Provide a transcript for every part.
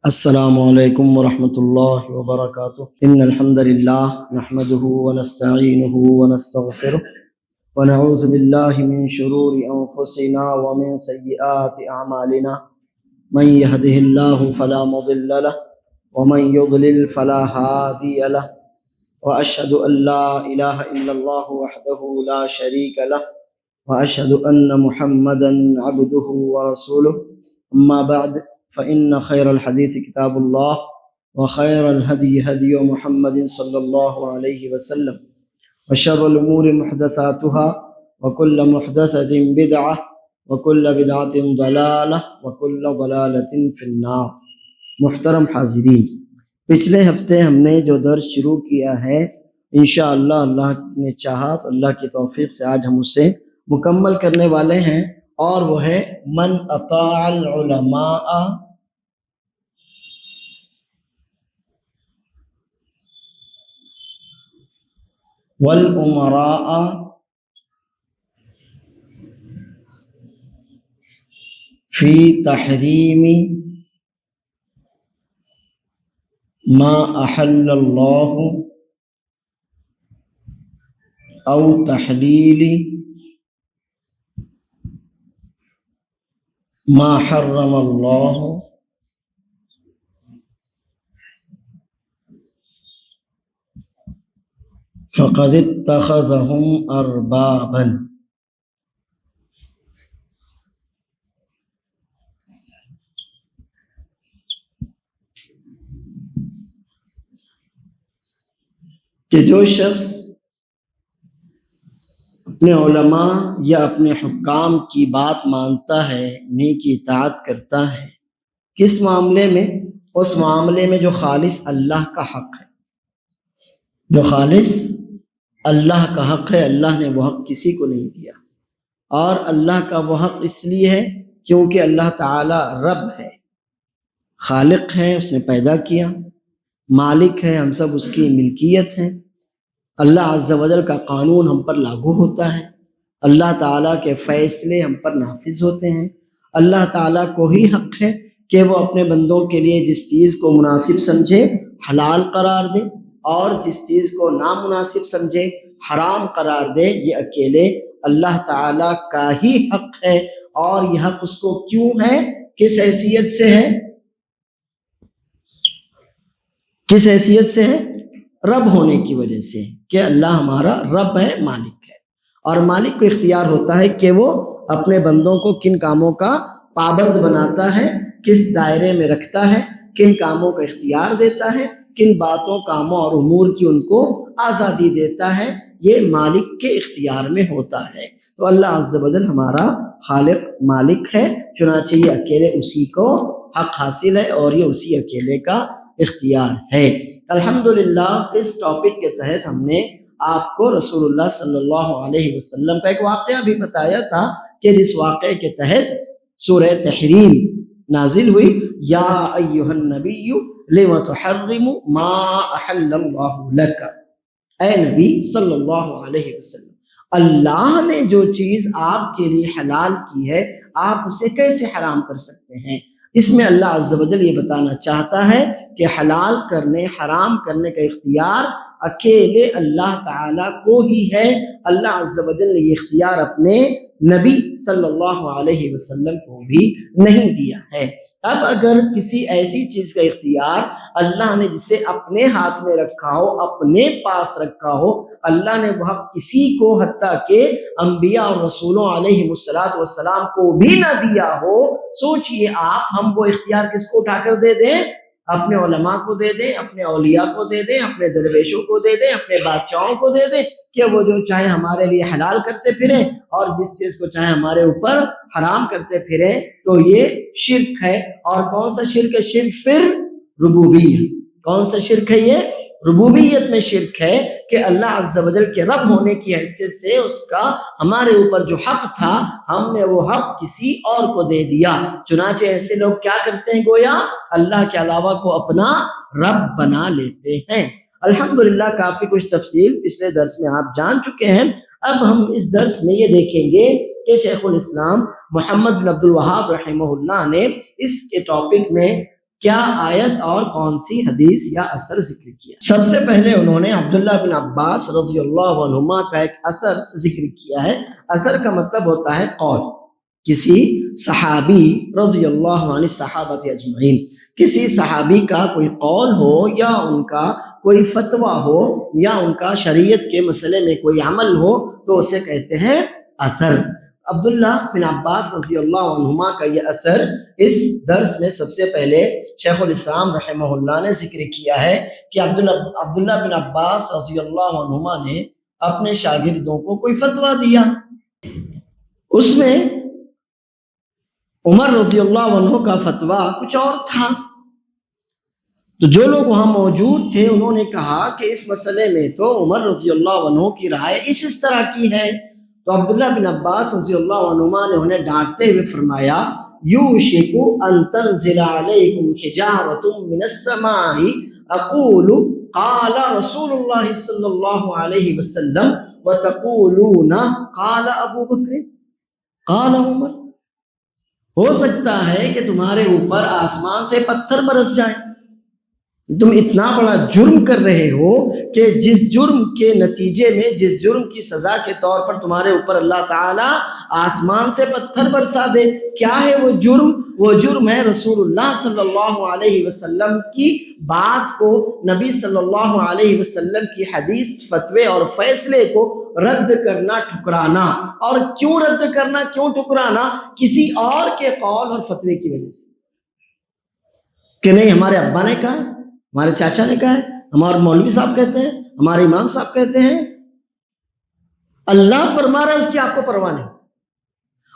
السلام علیکم ورحمۃ اللہ وبرکاتہ ان الحمد للہ نحمده ونستعینه ونستغفره ونعوذ باللہ من شرور انفسنا ومن سیئات اعمالنا من يهده الله فلا مضل له ومن يضلل فلا هادي له واشهد ان لا اله الا الله وحده لا شريك له واشهد ان محمدا عبده ورسوله اما بعد فإن خير الحديث كتاب الله وخير الهدي هدي محمد صلى الله عليه وسلم وشر الأمور محدثاتها وكل محدثة بدعة وكل بدعة ضلالة وكل ضلالة في النار۔ محترم حاضرین، پچھلے ہفتے ہم نے جو درس شروع کیا ہے انشاءاللہ اللہ نے چاہا تو اللہ کی توفیق سے آج ہم اسے مکمل کرنے والے ہیں، اور وہ ہے من اطاع العلماء والامراء فی تحریم ما احل اللہ او تحلیل ما حرم اللہ فقد اتخذهم اربابا۔ کہ جو شخص اپنے علماء یا اپنے حکام کی بات مانتا ہے، انہیں کی اطاعت کرتا ہے، کس معاملے میں؟ اس معاملے میں جو خالص اللہ کا حق ہے، جو خالص اللہ کا حق ہے۔ اللہ نے وہ حق کسی کو نہیں دیا، اور اللہ کا وہ حق اس لیے ہے کیونکہ اللہ تعالی رب ہے، خالق ہے، اس نے پیدا کیا، مالک ہے، ہم سب اس کی ملکیت ہیں۔ اللہ عز و جل کا قانون ہم پر لاگو ہوتا ہے، اللہ تعالیٰ کے فیصلے ہم پر نافذ ہوتے ہیں۔ اللہ تعالیٰ کو ہی حق ہے کہ وہ اپنے بندوں کے لیے جس چیز کو مناسب سمجھے حلال قرار دے، اور جس چیز کو نامناسب سمجھے حرام قرار دے۔ یہ اکیلے اللہ تعالیٰ کا ہی حق ہے، اور یہ حق اس کو کیوں ہے، کس حیثیت سے ہے؟ کس حیثیت سے ہے؟ رب ہونے کی وجہ سے، کہ اللہ ہمارا رب ہے، مالک ہے، اور مالک کو اختیار ہوتا ہے کہ وہ اپنے بندوں کو کن کاموں کا پابند بناتا ہے، کس دائرے میں رکھتا ہے، کن کاموں کا اختیار دیتا ہے، کن باتوں، کاموں اور امور کی ان کو آزادی دیتا ہے، یہ مالک کے اختیار میں ہوتا ہے۔ تو اللہ عز و جل ہمارا خالق مالک ہے، چنانچہ یہ اکیلے اسی کو حق حاصل ہے، اور یہ اسی اکیلے کا اختیار ہے۔ الحمدللہ اس ٹاپک کے تحت ہم نے آپ کو رسول اللہ صلی اللہ علیہ وسلم کا ایک واقعہ بھی بتایا تھا، کہ اس واقعے کے تحت سورہ تحریم نازل ہوئی، یا ایھا النبی لم تحرم ما احل اللہ لک۔ اے نبی صلی اللہ علیہ وسلم، اللہ نے جو چیز آپ کے لیے حلال کی ہے، آپ اسے کیسے حرام کر سکتے ہیں؟ اس میں اللہ عز و جل یہ بتانا چاہتا ہے کہ حلال کرنے، حرام کرنے کا اختیار اکیلے اللہ تعالیٰ کو ہی ہے۔ اللہ عز و جل نے یہ اختیار اپنے نبی صلی اللہ علیہ وسلم کو بھی نہیں دیا ہے۔ اب اگر کسی ایسی چیز کا اختیار اللہ نے جسے اپنے ہاتھ میں رکھا ہو، اپنے پاس رکھا ہو، اللہ نے وہ حق کسی کو حتیٰ کہ انبیاء اور رسولوں علیہ السلام کو بھی نہ دیا ہو، سوچئے آپ، ہم وہ اختیار کس کو اٹھا کر دے دیں؟ اپنے علماء کو دے دیں، اپنے اولیاء کو دے دیں، اپنے درویشوں کو دے دیں، اپنے بادشاہوں کو دے دیں، کہ وہ جو چاہے ہمارے لیے حلال کرتے پھریں، اور جس چیز کو چاہے ہمارے اوپر حرام کرتے پھریں۔ تو یہ شرک ہے۔ اور کون سا شرک ہے؟ شرک پھر ربوبیت۔ کون سا شرک ہے؟ یہ ربوبیت میں شرک ہے، کہ اللہ عز و جل کے رب ہونے کی حیثیت سے اس کا ہمارے اوپر جو حق تھا، ہم نے وہ حق کسی اور کو دے دیا۔ چنانچہ ایسے لوگ کیا کرتے ہیں؟ گویا اللہ کے علاوہ کو اپنا رب بنا لیتے ہیں۔ الحمدللہ کافی کچھ تفصیل پچھلے درس میں آپ جان چکے ہیں۔ اب ہم اس درس میں یہ دیکھیں گے کہ شیخ الاسلام محمد بن عبد الوہاب رحمہ اللہ نے اس کے ٹاپک میں کیا آیت اور کون سی حدیث یا اثر ذکر کیا؟ سب سے پہلے انہوں نے عبداللہ بن عباس رضی اللہ عنہما کا ایک اثر ذکر کیا ہے۔ اثر کا مطلب ہوتا ہے قول، کسی صحابی رضی اللہ عنہ صحابت اجمعین، کسی صحابی کا کوئی قول ہو یا ان کا کوئی فتویٰ ہو یا ان کا شریعت کے مسئلے میں کوئی عمل ہو تو اسے کہتے ہیں اثر۔ عبداللہ بن عباس رضی اللہ عنہما کا یہ اثر اس درس میں سب سے پہلے شیخ الاسلام رحمہ اللہ نے ذکر کیا ہے کہ عبداللہ بن عباس رضی اللہ عنہما نے اپنے شاگردوں کو کوئی فتویٰ دیا، اس میں عمر رضی اللہ عنہ کا فتویٰ کچھ اور تھا، تو جو لوگ وہاں موجود تھے انہوں نے کہا کہ اس مسئلے میں تو عمر رضی اللہ عنہ کی رائے اس طرح کی ہے، تو عبداللہ بن عباس رضی اللہ عنہما نے انہیں ڈانٹتے ہوئے فرمایا یوشک ان تنزل علیکم حجارۃ من السماء اقول قال رسول اللہ صلی اللہ علیہ وسلم وتقولون قال ابو بکر قال عمر، ہو سکتا ہے کہ تمہارے اوپر آسمان سے پتھر برس جائیں، تم اتنا بڑا جرم کر رہے ہو کہ جس جرم کے نتیجے میں، جس جرم کی سزا کے طور پر تمہارے اوپر اللہ تعالیٰ آسمان سے پتھر برسا دے۔ کیا ہے وہ جرم؟ وہ جرم ہے رسول اللہ صلی اللہ علیہ وسلم کی بات کو، نبی صلی اللہ علیہ وسلم کی حدیث، فتوے اور فیصلے کو رد کرنا، ٹھکرانا۔ اور کیوں رد کرنا، کیوں ٹھکرانا؟ کسی اور کے قول اور فتوے کی وجہ سے، کہ نہیں ہمارے ابا نے کہا، ہمارے چاچا نے کہا ہے، ہمارے مولوی صاحب کہتے ہیں، ہمارے امام صاحب کہتے ہیں۔ اللہ فرما رہا ہے، اس کی آپ کو پرواہ نہیں۔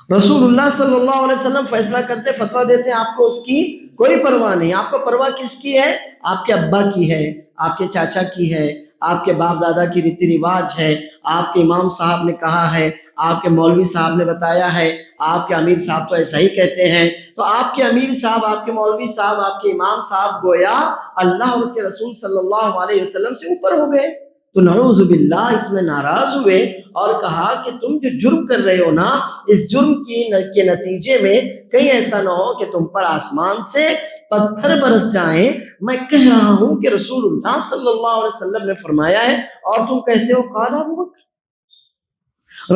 رسول اللہ صلی اللہ علیہ وسلم فیصلہ کرتے، فتویٰ دیتے ہیں، آپ کو اس کی کوئی پرواہ نہیں۔ آپ کو پرواہ کس کی ہے؟ آپ کے ابا کی ہے، آپ کے چاچا کی ہے، آپ کے باپ دادا کی ریتی رواج ہے، آپ کے امام صاحب نے کہا ہے، آپ کے مولوی صاحب نے بتایا ہے، آپ کے امیر صاحب تو ایسا ہی کہتے ہیں۔ تو آپ کے امیر صاحب، آپ کے مولوی صاحب، آپ کے امام صاحب گویا اللہ اور اس کے رسول صلی اللہ علیہ وسلم سے اوپر ہو گئے۔ تو نعوذ باللہ اتنے ناراض ہوئے اور کہا کہ تم جو جرم کر رہے ہو نا، اس جرم کے نتیجے میں کہیں ایسا نہ ہو کہ تم پر آسمان سے پتھر برس جائیں۔ میں کہہ رہا ہوں کہ رسول اللہ صلی اللہ علیہ وسلم نے فرمایا ہے اور تم کہتے ہو قال ابو بکر۔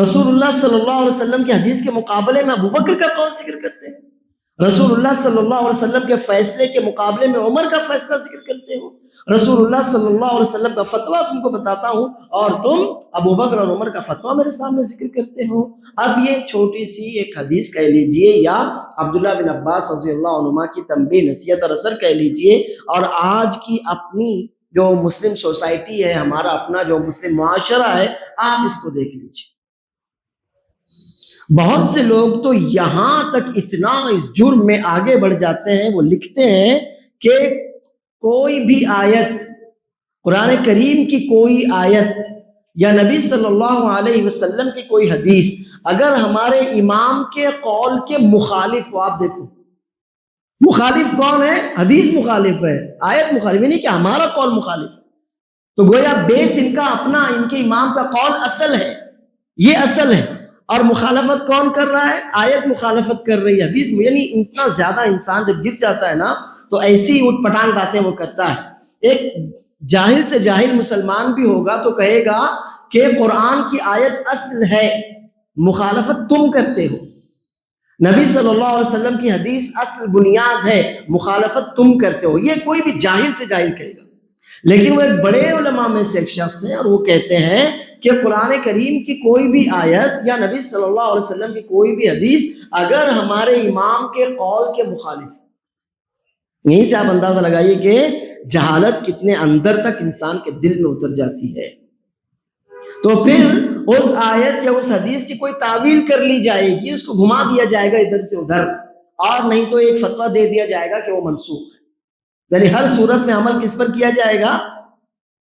رسول اللہ صلی اللہ علیہ وسلم کی حدیث کے مقابلے میں ابو بکر کا قول ذکر کرتے ہیں، رسول اللہ صلی اللہ علیہ وسلم کے فیصلے کے مقابلے میں عمر کا فیصلہ ذکر کرتے ہو، رسول اللہ صلی اللہ علیہ وسلم کا فتویٰ تم کو بتاتا ہوں اور تم ابو بکر اور عمر کا فتویٰ میرے سامنے ذکر کرتے ہو۔ اب یہ چھوٹی سی ایک حدیث کہہ لیجئے یا عبداللہ بن عباس رضی اللہ عنہما کی تنبیہ، نصیحت اور اثر کہہ لیجئے، اور آج کی اپنی جو مسلم سوسائٹی ہے، ہمارا اپنا جو مسلم معاشرہ ہے، آپ اس کو دیکھ لیجئے۔ بہت سے لوگ تو یہاں تک اتنا اس جرم میں آگے بڑھ جاتے ہیں، وہ لکھتے ہیں کہ کوئی بھی آیت، قرآن کریم کی کوئی آیت یا نبی صلی اللہ علیہ وسلم کی کوئی حدیث اگر ہمارے امام کے قول کے مخالف ہو، آپ دیکھو مخالف کون ہے؟ حدیث مخالف ہے، آیت مخالف ہے، نہیں کہ ہمارا قول مخالف ہے، تو گویا بیس ان کا اپنا، ان کے امام کا قول اصل ہے، یہ اصل ہے، اور مخالفت کون کر رہا ہے؟ آیت مخالفت کر رہی ہے، حدیث۔ یعنی اتنا زیادہ انسان جب گر جاتا ہے نا تو ایسی اٹھ پٹانگ باتیں وہ کرتا ہے۔ ایک جاہل سے جاہل مسلمان بھی ہوگا تو کہے گا کہ قرآن کی آیت اصل ہے، مخالفت تم کرتے ہو، نبی صلی اللہ علیہ وسلم کی حدیث اصل بنیاد ہے، مخالفت تم کرتے ہو، یہ کوئی بھی جاہل سے جاہل کہے گا۔ لیکن وہ ایک بڑے علماء میں سے ایک شخص ہیں اور وہ کہتے ہیں کہ قرآن کریم کی کوئی بھی آیت یا نبی صلی اللہ علیہ وسلم کی کوئی بھی حدیث اگر ہمارے امام کے قول کے مخالف، یہیں سے آپ اندازہ لگائیے کہ جہالت کتنے اندر تک انسان کے دل میں اتر جاتی ہے۔ تو پھر اس آیت یا اس حدیث کی کوئی تعویل کر لی جائے گی، اس کو گھما دیا جائے گا ادھر سے ادھر، اور نہیں تو ایک فتویٰ دے دیا جائے گا کہ وہ منسوخ ہے۔ یعنی ہر صورت میں عمل کس پر کیا جائے گا؟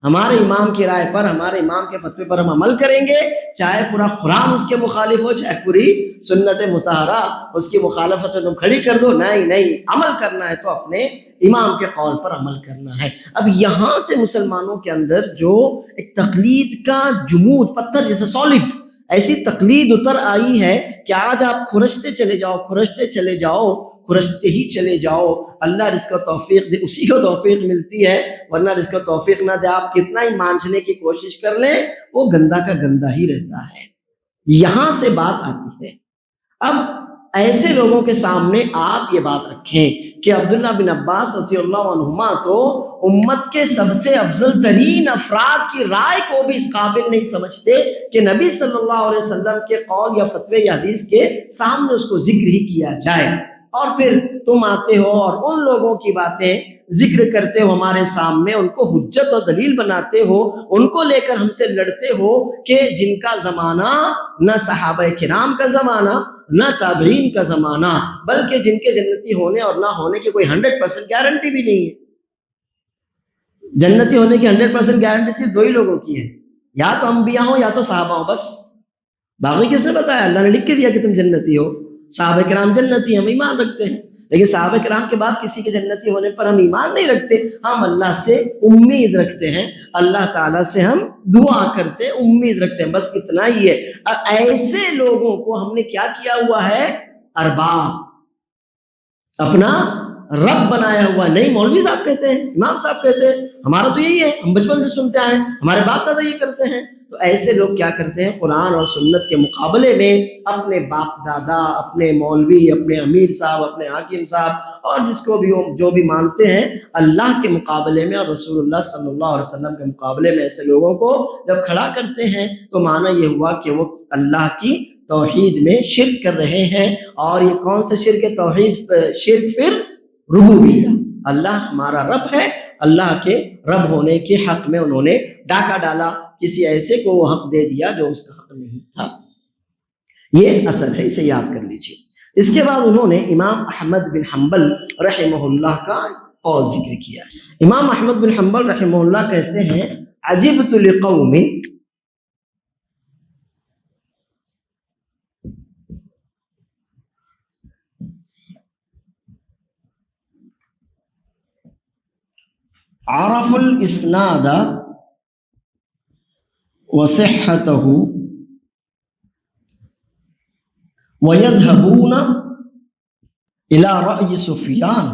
ہمارے امام کی رائے پر، ہمارے امام کے فتوے پر ہم عمل کریں گے، چاہے پورا قرآن اس کے مخالف ہو، چاہے پوری سنت مطہرہ اس کی مخالفت میں تم کھڑی کر دو، نہیں، عمل کرنا ہے تو اپنے امام کے قول پر عمل کرنا ہے۔ اب یہاں سے مسلمانوں کے اندر جو ایک تقلید کا جمود، پتھر جیسے سالڈ ایسی تقلید اتر آئی ہے کہ آج آپ کھرچتے چلے جاؤ، کھرچتے چلے جاؤ، کھرچتے ہی چلے جاؤ، اللہ رزق و توفیق دے، اسی کو توفیق ملتی ہے، ورنہ رزق و توفیق نہ دے آپ کتنا ہی مانچنے کی کوشش کر لیں وہ گندا کا گندا ہی رہتا ہے۔ یہاں سے بات آتی ہے۔ اب ایسے لوگوں کے سامنے آپ یہ بات رکھیں کہ عبداللہ بن عباس رضی اللہ عنہما تو امت کے سب سے افضل ترین افراد کی رائے کو بھی اس قابل نہیں سمجھتے کہ نبی صلی اللہ علیہ وسلم کے قول یا فتوے یا حدیث کے سامنے اس کو ذکر ہی کیا جائے، اور پھر تم آتے ہو اور ان لوگوں کی باتیں ذکر کرتے ہو ہمارے سامنے، ان کو حجت اور دلیل بناتے ہو، ان کو لے کر ہم سے لڑتے ہو کہ جن کا زمانہ نہ صحابہ کرام کا زمانہ نہ تابعین کا زمانہ، بلکہ جن کے جنتی ہونے اور نہ ہونے کی کوئی 100% گارنٹی بھی نہیں ہے۔ جنتی ہونے کی 100% گارنٹی صرف دو ہی لوگوں کی ہے، یا تو انبیاء ہوں یا تو صحابہ ہوں، بس باقی کس نے بتایا؟ اللہ نے لکھ کے دیا کہ تم جنتی ہو، صحابہ کرام جنتی، ہم ایمان رکھتے ہیں، لیکن صحابہ کرام کے بعد کسی کے جنتی ہونے پر ہم ایمان نہیں رکھتے، ہم اللہ سے امید رکھتے ہیں، اللہ تعالیٰ سے ہم دعا کرتے ہیں، امید رکھتے ہیں، بس اتنا ہی ہے۔ ایسے لوگوں کو ہم نے کیا کیا ہوا ہے؟ ارباب، اپنا رب بنایا ہوا۔ نہیں مولوی صاحب کہتے ہیں، امام صاحب کہتے ہیں، ہمارا تو یہی ہے، ہم بچپن سے سنتے آئے ہیں، ہمارے باپ دادا یہ کرتے ہیں۔ تو ایسے لوگ کیا کرتے ہیں؟ قرآن اور سنت کے مقابلے میں اپنے باپ دادا، اپنے مولوی، اپنے امیر صاحب، اپنے حاکم صاحب اور جس کو بھی جو بھی مانتے ہیں اللہ کے مقابلے میں اور رسول اللہ صلی اللہ علیہ وسلم کے مقابلے میں ایسے لوگوں کو جب کھڑا کرتے ہیں تو معنی یہ ہوا کہ وہ اللہ کی توحید میں شرک کر رہے ہیں۔ اور یہ کون سا شرک ہے؟ توحید شرک پھر ربوبیہ، اللہ ہمارا رب ہے، اللہ کے رب ہونے کے حق میں انہوں نے ڈاکہ ڈالا، کسی ایسے کو وہ حق دے دیا جو اس کا حق نہیں تھا۔ یہ اصل ہے، اسے یاد کر لیجیے۔ اس کے بعد انہوں نے امام احمد بن حنبل رحمہ اللہ کا قول ذکر کیا۔ امام احمد بن حنبل رحمہ اللہ کہتے ہیں عجبت لقوم عرف الاسناد وصحته ويذهبون الى رأي سفيان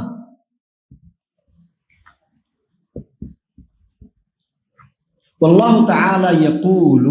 والله تعالى يقول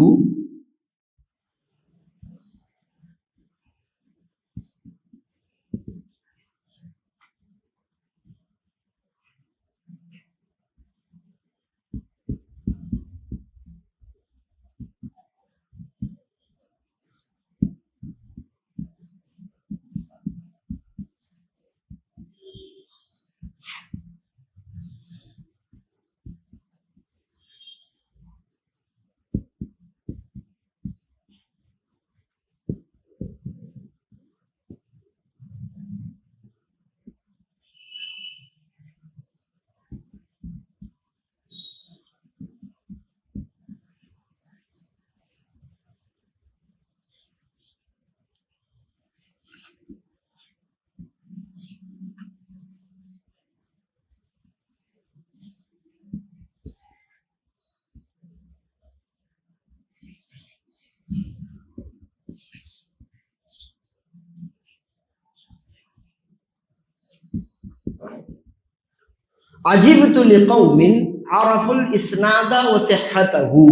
عجبت لقوم عرفوا الاسناد وصحته،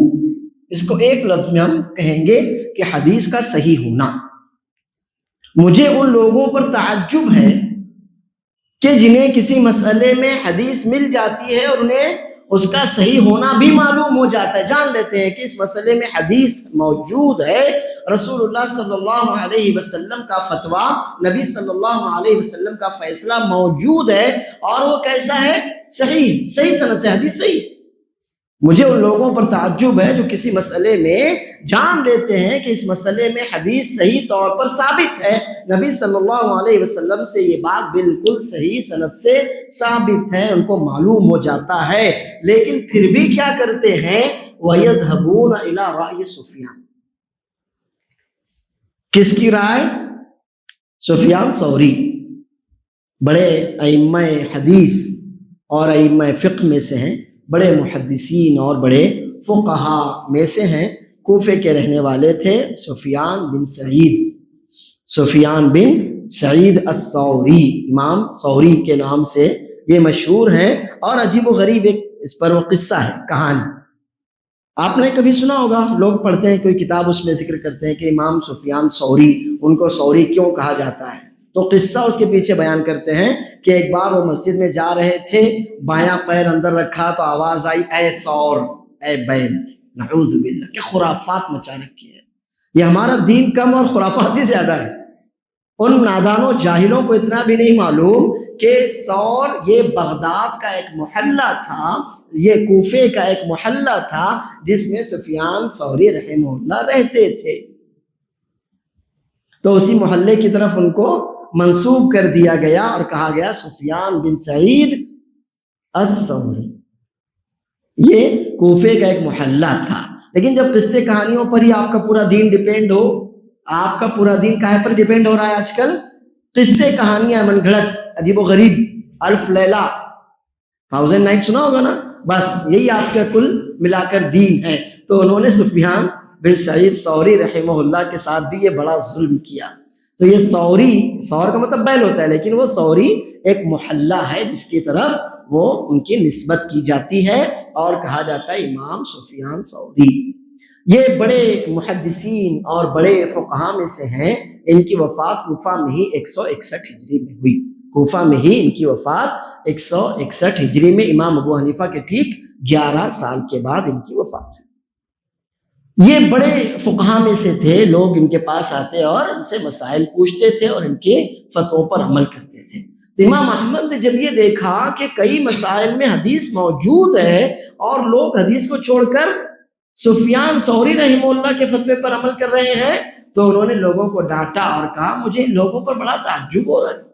اس کو ایک لفظ میں ہم کہیں گے کہ حدیث کا صحیح ہونا۔ مجھے ان لوگوں پر تعجب ہے کہ جنہیں کسی مسئلے میں حدیث مل جاتی ہے اور انہیں اس کا صحیح ہونا بھی معلوم ہو جاتا ہے، جان لیتے ہیں کہ اس مسئلے میں حدیث موجود ہے، رسول اللہ صلی اللہ علیہ وسلم کا فتویٰ، نبی صلی اللہ علیہ وسلم کا فیصلہ موجود ہے، اور وہ کیسا ہے؟ صحیح سند سے حدیث صحیح۔ مجھے ان لوگوں پر تعجب ہے جو کسی مسئلے میں جان لیتے ہیں کہ اس مسئلے میں حدیث صحیح طور پر ثابت ہے، نبی صلی اللہ علیہ وسلم سے یہ بات بالکل صحیح سند سے ثابت ہے، ان کو معلوم ہو جاتا ہے، لیکن پھر بھی کیا کرتے ہیں؟ وَيَذْهَبُونَ إِلَىٰ رَأْيِ سفیان، کس کی رائے؟ سفیان ثوری، بڑے ائمہ حدیث اور ائمہ فقہ میں سے ہیں، بڑے محدثین اور بڑے فقہا میں سے ہیں، کوفے کے رہنے والے تھے سفیان بن سعید، سفیان بن سعید الثوری، امام ثوری کے نام سے یہ مشہور ہیں، اور عجیب و غریب ایک اس پر وہ قصہ ہے، کہانی آپ نے کبھی سنا ہوگا، لوگ پڑھتے ہیں کوئی کتاب اس میں ذکر کرتے ہیں کہ امام سفیان ثوری، ان کو ثوری کیوں کہا جاتا ہے، تو قصہ اس کے پیچھے بیان کرتے ہیں کہ ایک بار وہ مسجد میں جا رہے تھے، بایاں پیر اندر رکھا تو آواز آئی اے ثور، اے بیل، نعوذ باللہ، کہ خرافات مچا رکھی ہے، یہ ہمارا دین کم اور خرافات ہی زیادہ ہے۔ ان نادانوں جاہلوں کو اتنا بھی نہیں معلوم کہ ثور یہ بغداد کا ایک محلہ تھا، یہ کوفے کا ایک محلہ تھا جس میں سفیان ثوری رحمہ اللہ رہتے تھے، تو اسی محلے کی طرف ان کو منسوب کر دیا گیا اور کہا گیا سفیان بن سعید الثوری، یہ کوفے کا ایک محلہ تھا۔ لیکن جب قصے کہانیوں پر ہی آپ کا پورا دین ڈیپینڈ ہو، آپ کا پورا دین کہاں پر ڈیپینڈ ہو رہا ہے آج کل؟ قصے کہانیاں من گھڑت، عجیب و غریب، الف لیلہ، 1000 نائٹ سنا ہوگا نا، بس یہی آپ کا کل ملا کر دین ہے۔ تو انہوں نے سفیان بن سعید ثوری رحمہ اللہ کے ساتھ بھی یہ بڑا ظلم کیا۔ تو یہ ثوری، ثور کا مطلب بیل ہوتا ہے، لیکن وہ ثوری ایک محلہ ہے جس کی طرف وہ ان کی نسبت کی جاتی ہے اور کہا جاتا ہے امام سفیان ثوری۔ یہ بڑے محدثین اور بڑے فقہاء میں سے ہیں، ان کی وفات کوفہ میں ہی 161 ہجری میں ہوئی، کوفہ میں ہی ان کی وفات 161 ہجری میں، امام ابو حنیفہ کے ٹھیک 11 سال کے بعد ان کی وفات ہوئی۔ یہ بڑے فقہاء میں سے تھے، لوگ ان کے پاس آتے اور ان سے مسائل پوچھتے تھے اور ان کے فتووں پر عمل کرتے تھے۔ تو امام احمد نے جب یہ دیکھا کہ کئی مسائل میں حدیث موجود ہے اور لوگ حدیث کو چھوڑ کر سفیان ثوری رحمہ اللہ کے فتوے پر عمل کر رہے ہیں، تو انہوں نے لوگوں کو ڈانٹا اور کہا مجھے ان لوگوں پر بڑا تعجب ہو رہا ہے،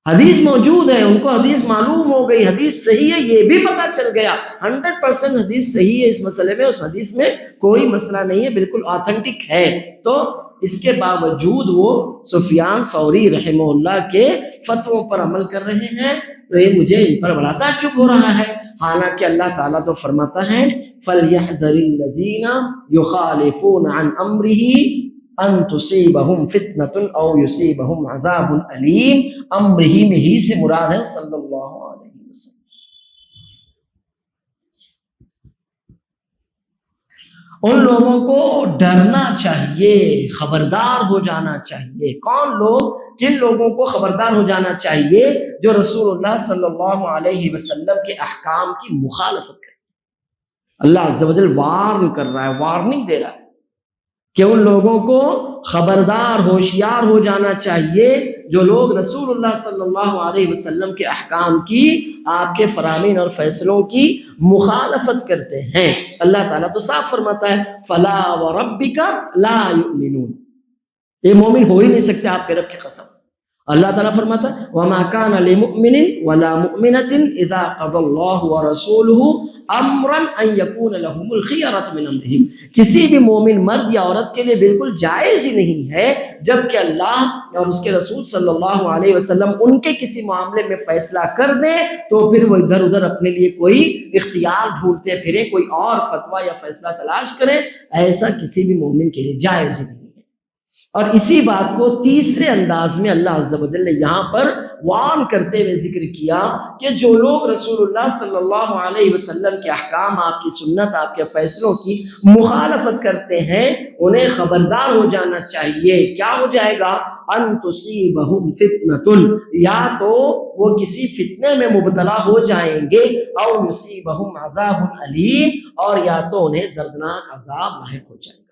حدیث موجود ہے، ان کو حدیث معلوم ہو گئی، حدیث صحیح ہے، یہ بھی پتہ چل گیا 100% حدیث صحیح ہے اس مسئلے میں، اس حدیث میں کوئی مسئلہ نہیں ہے، بالکل آتھنٹک ہے، تو اس کے باوجود وہ سفیان ثوری رحمہ اللہ کے فتووں پر عمل کر رہے ہیں، تو یہ مجھے ان پر بڑا تعجب ہو رہا ہے۔ حالانکہ اللہ تعالیٰ تو فرماتا ہے فَلْيَحْذَرِ الَّذِينَ يُخَالِفُونَ عَنْ أَمْرِهِ ان تصیبہم فتنۃ او یصیبہم عذاب علیم، امرہ میں ہی سے مراد ہے صلی اللہ علیہ وسلم۔ ان لوگوں کو ڈرنا چاہیے، خبردار ہو جانا چاہیے۔ کون لوگ؟ کن لوگوں کو خبردار ہو جانا چاہیے؟ جو رسول اللہ صلی اللہ علیہ وسلم کے احکام کی مخالفت کرتے ہیں۔ اللہ عز و جل وارن کر رہا ہے، وارننگ دے رہا ہے کہ ان لوگوں کو خبردار، ہوشیار ہو جانا چاہیے جو لوگ رسول اللہ صلی اللہ علیہ وسلم کے احکام کی، آپ کے فرامین اور فیصلوں کی مخالفت کرتے ہیں۔ اللہ تعالیٰ تو صاف فرماتا ہے فَلَا وَرَبِّكَ لَا يُؤْمِنُونَ، یہ مومن ہو ہی نہیں سکتے آپ کے رب کی قسم۔ اللہ تعالیٰ فرماتا ہے وَمَا كَانَ لِمُؤْمِنٍ وَلَا مُؤْمِنَةٍ إِذَا قَضَى اللَّهُ وَرَسُولُهُ امرن ان یکون لهم الخیرۃ من امرہم، کسی بھی مومن مرد یا عورت کے لیے بالکل جائز ہی نہیں ہے جب کہ اللہ اور اس کے رسول صلی اللہ علیہ وسلم ان کے کسی معاملے میں فیصلہ کر دیں تو پھر وہ ادھر ادھر اپنے لیے کوئی اختیار ڈھونڈتے پھریں، کوئی اور فتویٰ یا فیصلہ تلاش کریں، ایسا کسی بھی مومن کے لیے جائز ہی نہیں ہے۔ اور اسی بات کو تیسرے انداز میں اللہ عز و جل نے یہاں پر وارن کرتے ہوئے ذکر کیا کہ جو لوگ رسول اللہ صلی اللہ علیہ وسلم کے احکام، آپ کی سنت، آپ کے فیصلوں کی مخالفت کرتے ہیں، انہیں خبردار ہو جانا چاہیے۔ کیا ہو جائے گا؟ ان تصیبہم فتنۃ، یا تو وہ کسی فتنے میں مبتلا ہو جائیں گے، او یصیبہم عذاب علیم، اور یا تو انہیں دردناک عذاب لاحق ہو جائے گا۔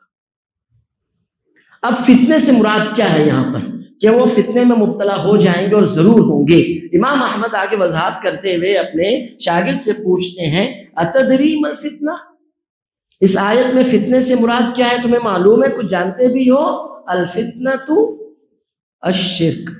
اب فتنے سے مراد کیا ہے یہاں پر؟ کہ وہ فتنے میں مبتلا ہو جائیں گے اور ضرور ہوں گے۔ امام احمد آگے وضاحت کرتے ہوئے اپنے شاگرد سے پوچھتے ہیں اتدری ما الفتنہ، اس آیت میں فتنے سے مراد کیا ہے؟ تمہیں معلوم ہے، کچھ جانتے بھی ہو؟ الفتنۃ الشرک،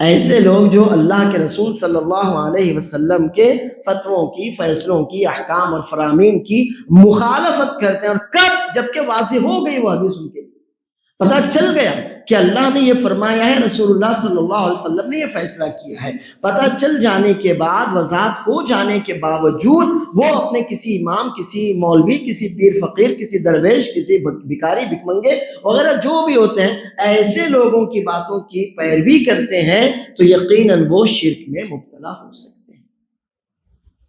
ایسے لوگ جو اللہ کے رسول صلی اللہ علیہ وسلم کے فتووں کی، فیصلوں کی، احکام اور فرامین کی مخالفت کرتے ہیں، اور کب؟ جبکہ واضح ہو گئی وہ حدیث، ان کے پتہ چل گیا کہ اللہ نے یہ فرمایا ہے، رسول اللہ صلی اللہ علیہ وسلم نے یہ فیصلہ کیا ہے، پتہ چل جانے کے بعد، وضاحت ہو جانے کے باوجود وہ اپنے کسی امام، کسی مولوی، کسی پیر فقیر، کسی درویش، کسی بھکاری، بھکمنگے وغیرہ جو بھی ہوتے ہیں، ایسے لوگوں کی باتوں کی پیروی کرتے ہیں تو یقیناً وہ شرک میں مبتلا ہو سکتے ہیں۔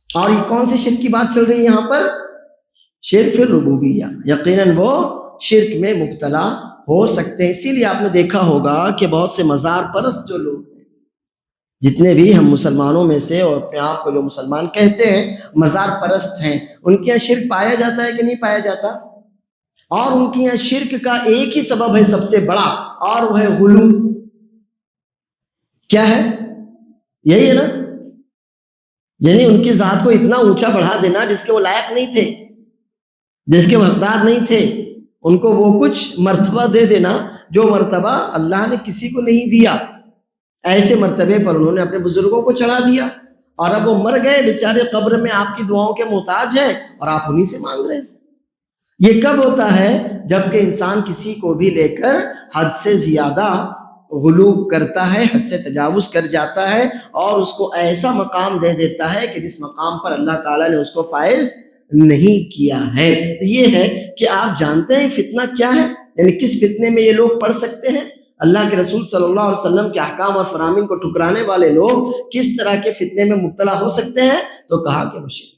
اور یہ کون سی شرک کی بات چل رہی ہے یہاں پر؟ شرک فی الربوبیہ، یقیناً وہ شرک میں مبتلا ہو سکتے ہیں۔ اسی لیے آپ نے دیکھا ہوگا کہ بہت سے مزار پرست جو لوگ ہیں، جتنے بھی ہم مسلمانوں میں سے اور اپنے آپ کو جو مسلمان کہتے ہیں مزار پرست ہیں، ان کے یہاں شرک پایا جاتا ہے کہ نہیں پایا جاتا؟ اور ان کے یہاں شرک کا ایک ہی سبب ہے سب سے بڑا، اور وہ ہے غلو۔ کیا ہے؟ یہی ہے نا، یعنی ان کی ذات کو اتنا اونچا بڑھا دینا جس کے وہ لائق نہیں تھے، جس کے حقدار نہیں تھے، ان کو وہ کچھ مرتبہ دے دینا جو مرتبہ اللہ نے کسی کو نہیں دیا۔ ایسے مرتبے پر انہوں نے اپنے بزرگوں کو چڑھا دیا، اور اب وہ مر گئے بیچارے، قبر میں آپ کی دعاؤں کے محتاج ہیں اور آپ انہی سے مانگ رہے ہیں۔ یہ کب ہوتا ہے؟ جبکہ انسان کسی کو بھی لے کر حد سے زیادہ غلو کرتا ہے، حد سے تجاوز کر جاتا ہے، اور اس کو ایسا مقام دے دیتا ہے کہ جس مقام پر اللہ تعالیٰ نے اس کو فائز نہیں کیا ہے۔ یہ ہے کہ آپ جانتے ہیں فتنہ کیا ہے، یعنی کس فتنے میں یہ لوگ پڑ سکتے ہیں۔ اللہ کے رسول صلی اللہ علیہ وسلم کے احکام اور فرامین کو ٹھکرانے والے لوگ کس طرح کے فتنے میں مبتلا ہو سکتے ہیں؟ تو کہا کہ وہ شرک،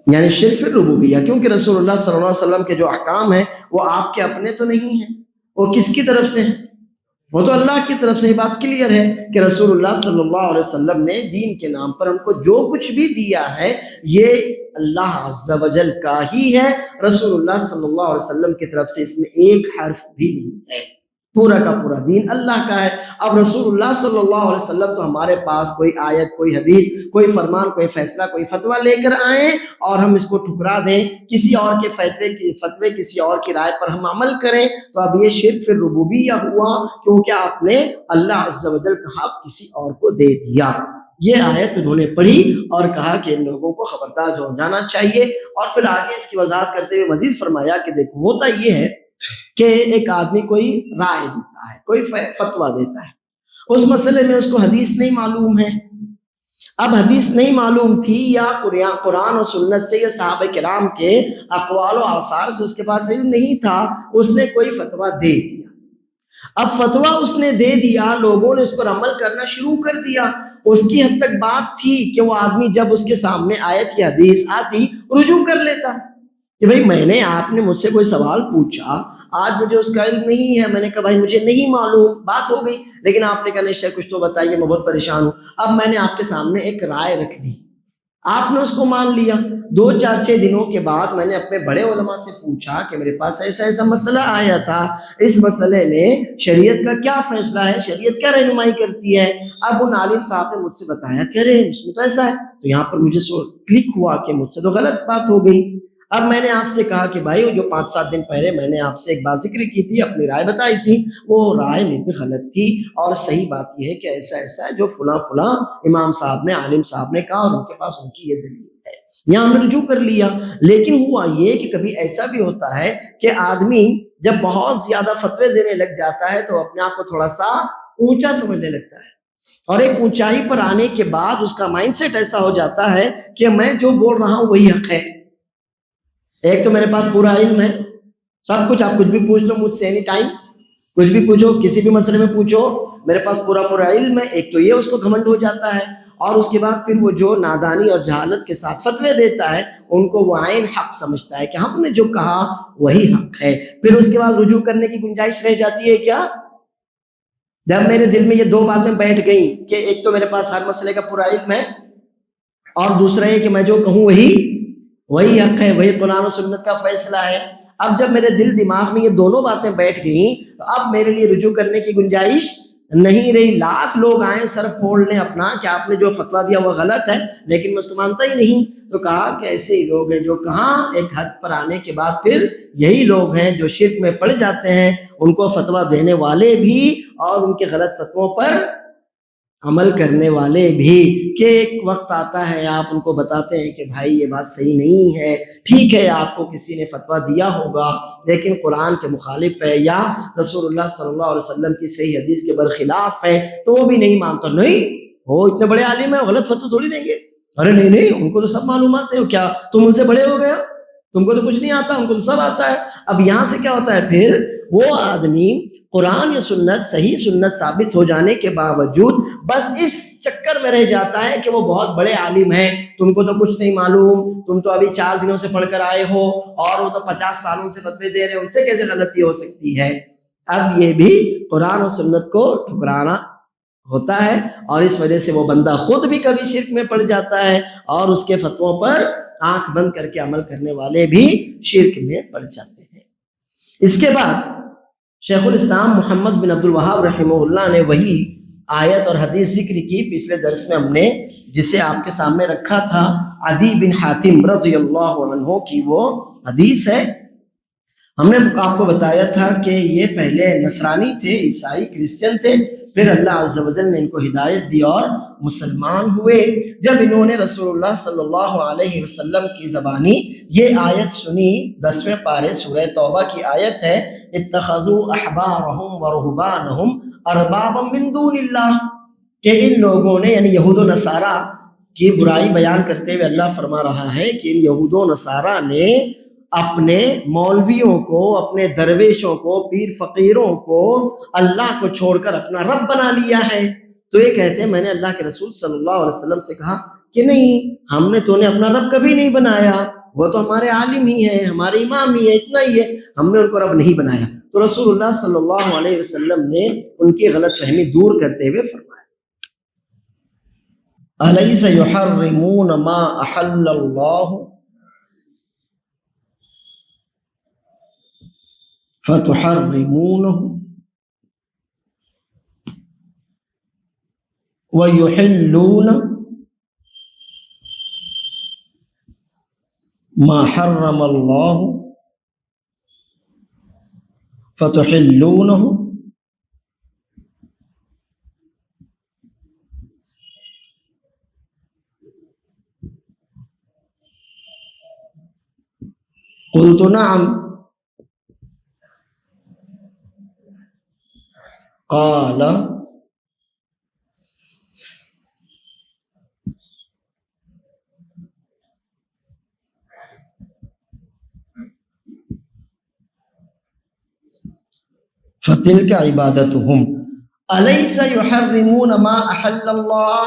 یعنی شرک فی الربوبیہ، کیونکہ رسول اللہ صلی اللہ علیہ وسلم کے جو احکام ہیں وہ آپ کے اپنے تو نہیں ہیں، وہ کس کی طرف سے ہیں؟ وہ تو اللہ کی طرف سے۔ یہ بات کلیئر ہے کہ رسول اللہ صلی اللہ علیہ وسلم نے دین کے نام پر ہم کو جو کچھ بھی دیا ہے یہ اللہ عز و جل کا ہی ہے، رسول اللہ صلی اللہ علیہ وسلم کی طرف سے اس میں ایک حرف بھی نہیں ہے، پورا کا پورا دین اللہ کا ہے۔ اب رسول اللہ صلی اللہ علیہ وسلم تو ہمارے پاس کوئی آیت، کوئی حدیث، کوئی فرمان، کوئی فیصلہ، کوئی فتویٰ لے کر آئیں اور ہم اس کو ٹھکرا دیں، کسی اور کے فتوے کسی اور کی رائے پر ہم عمل کریں، تو اب یہ شرک فی الربوبیہ ہوا، کیونکہ آپ نے اللہ عز و جل کا حق کسی اور کو دے دیا۔ یہ آیت انہوں نے پڑھی اور کہا کہ ان لوگوں کو خبردار ہو جانا چاہیے، اور پھر آگے اس کی وضاحت کرتے ہوئے مزید فرمایا کہ دیکھو ہوتا یہ ہے کہ ایک آدمی کوئی رائے دیتا ہے، کوئی فتویٰ دیتا ہے، اس مسئلے میں اس کو حدیث نہیں معلوم ہے۔ اب حدیث نہیں معلوم تھی یا قرآن اور سنت سے یا صحابہ کرام کے اقوال و آثار سے اس کے پاس علم نہیں تھا، اس نے کوئی فتویٰ دے دیا۔ اب فتویٰ اس نے دے دیا، لوگوں نے اس پر عمل کرنا شروع کر دیا۔ اس کی حد تک بات تھی کہ وہ آدمی جب اس کے سامنے آیت یا حدیث آتی رجوع کر لیتا کہ بھئی میں نے، آپ نے مجھ سے کوئی سوال پوچھا، آج مجھے اس کا علم نہیں ہے، میں نے کہا بھائی مجھے نہیں معلوم، بات ہو گئی، لیکن آپ نے کہا نہیں شیخ کچھ تو بتائیے، میں بہت پریشان ہوں۔ اب میں نے آپ کے سامنے ایک رائے رکھ دی، آپ نے اس کو مان لیا۔ 2-4-6 دنوں کے بعد میں نے اپنے بڑے علماء سے پوچھا کہ میرے پاس ایسا ایسا مسئلہ آیا تھا، اس مسئلے میں شریعت کا کیا فیصلہ ہے، شریعت کیا رہنمائی کرتی ہے؟ اب ان عالم صاحب نے مجھ سے بتایا کہ ارے اس میں تو ایسا ہے، تو یہاں پر مجھے کلک ہوا کہ مجھ سے تو غلط بات ہو گئی۔ اب میں نے آپ سے کہا کہ بھائی جو 5-7 دن پہلے میں نے آپ سے ایک بات ذکر کی تھی، اپنی رائے بتائی تھی، وہ رائے میں بھی غلط تھی، اور صحیح بات یہ ہے کہ ایسا ایسا ہے جو فلاں فلاں امام صاحب نے، عالم صاحب نے کہا، اور ان کے پاس ان کی یہ دلیل ہے، یہاں ہم نے رجوع کر لیا۔ لیکن ہوا یہ کہ کبھی ایسا بھی ہوتا ہے کہ آدمی جب بہت زیادہ فتوے دینے لگ جاتا ہے تو اپنے آپ کو تھوڑا سا اونچا سمجھنے لگتا ہے، اور ایک اونچائی پر آنے کے بعد اس کا مائنڈ سیٹ ایسا ہو جاتا ہے کہ میں جو بول رہا ہوں وہی حق ہے، ایک تو میرے پاس پورا علم ہے، سب کچھ، آپ کچھ بھی پوچھ لو مجھ سے اینی ٹائم، کچھ بھی پوچھو، کسی بھی مسئلے میں پوچھو، میرے پاس پورا علم ہے۔ ایک تو یہ اس کو گھمنڈ ہو جاتا ہے، اور اس کے بعد پھر وہ جو نادانی اور جہالت کے ساتھ فتوے دیتا ہے ان کو وہ عین حق سمجھتا ہے کہ ہم نے جو کہا وہی حق ہے۔ پھر اس کے بعد رجوع کرنے کی گنجائش رہ جاتی ہے کیا؟ جب میرے دل میں یہ 2 باتیں بیٹھ گئیں کہ ایک تو میرے پاس ہر مسئلے کا پورا علم ہے، اور دوسرا یہ کہ میں جو کہوں وہی حق ہے، وہی قرآن و سنت کا فیصلہ ہے، اب جب میرے دل دماغ میں یہ دونوں باتیں بیٹھ گئیں تو اب میرے لیے رجوع کرنے کی گنجائش نہیں رہی۔ لاکھ لوگ آئیں سر پھوڑ لیں اپنا کہ آپ نے جو فتویٰ دیا وہ غلط ہے، لیکن میں اس کو مانتا ہی نہیں، تو کہا کہ ایسے ہی لوگ ہیں جو کہاں ایک حد پر آنے کے بعد پھر یہی لوگ ہیں جو شرک میں پڑ جاتے ہیں، ان کو فتویٰ دینے والے بھی اور ان کے غلط فتووں پر عمل کرنے والے بھی، کہ ایک وقت آتا ہے آپ ان کو بتاتے ہیں کہ بھائی یہ بات صحیح نہیں ہے، ٹھیک ہے آپ کو کسی نے فتویٰ دیا ہوگا لیکن قرآن کے مخالف ہے یا رسول اللہ صلی اللہ علیہ وسلم کی صحیح حدیث کے برخلاف ہے، تو وہ بھی نہیں مانتا، نہیں وہ اتنے بڑے عالم ہیں غلط فتویٰ تھوڑی دیں گے، ارے نہیں نہیں ان کو تو سب معلومات ہے، کیا تم ان سے بڑے ہو گئے، تم کو تو کچھ نہیں آتا، ان کو تو سب آتا ہے۔ اب یہاں سے کیا ہوتا ہے، پھر وہ آدمی قرآن یا سنت صحیح سنت ثابت ہو جانے کے باوجود بس اس چکر میں رہ جاتا ہے کہ وہ بہت بڑے عالم ہیں، تم کو تو کچھ نہیں معلوم، تم تو ابھی 4 دنوں سے پڑھ کر آئے ہو اور وہ تو 50 سالوں سے فتوے دے رہے ہیں، ان سے کیسے غلطی ہو سکتی ہے۔ اب یہ بھی قرآن و سنت کو ٹھکرانا ہوتا ہے، اور اس وجہ سے وہ بندہ خود بھی کبھی شرک میں پڑ جاتا ہے، اور اس کے فتووں پر آنکھ بند کر کے عمل کرنے والے بھی شرک میں پڑ جاتے ہیں۔ اس کے بعد شیخ الاسلام محمد بن عبد الوہاب رحمہ اللہ نے وہی آیت اور حدیث ذکر کی، پچھلے درس میں ہم نے جسے آپ کے سامنے رکھا تھا، عدی بن حاتم رضی اللہ عنہ کی وہ حدیث ہے۔ ہم نے آپ کو بتایا تھا کہ یہ پہلے نصرانی تھے، عیسائی کرسچن تھے، پھر اللہ عز و جل نے ان کو ہدایت دی اور مسلمان ہوئے۔ جب انہوں نے رسول اللہ صلی اللہ علیہ وسلم کی زبانی یہ آیت سنی، 10ویں پارے سورہ توبہ کی آیت ہے، اتخذوا احبارهم ورهبانهم اربابا من دون اللہ، کہ ان لوگوں نے یعنی یہود و نصارہ کی برائی بیان کرتے ہوئے اللہ فرما رہا ہے کہ ان یہود و نصارہ نے اپنے مولویوں کو، اپنے درویشوں کو، پیر فقیروں کو اللہ کو چھوڑ کر اپنا رب بنا لیا ہے۔ تو یہ کہتے ہیں میں نے اللہ کے رسول صلی اللہ علیہ وسلم سے کہا کہ نہیں، ہم نے تو نے اپنا رب کبھی نہیں بنایا، وہ تو ہمارے عالم ہی ہیں، ہمارے امام ہی ہیں، اتنا ہی ہے، ہم نے ان کو رب نہیں بنایا۔ تو رسول اللہ صلی اللہ علیہ وسلم نے ان کی غلط فہمی دور کرتے ہوئے فرمایا، الیس یحرمون ما احل اللہ فتحرمونه ويحلون ما حرم الله فتحلونه قلت نعم قال فتلك عبادتهم الیس یحرمون ما احل اللہ،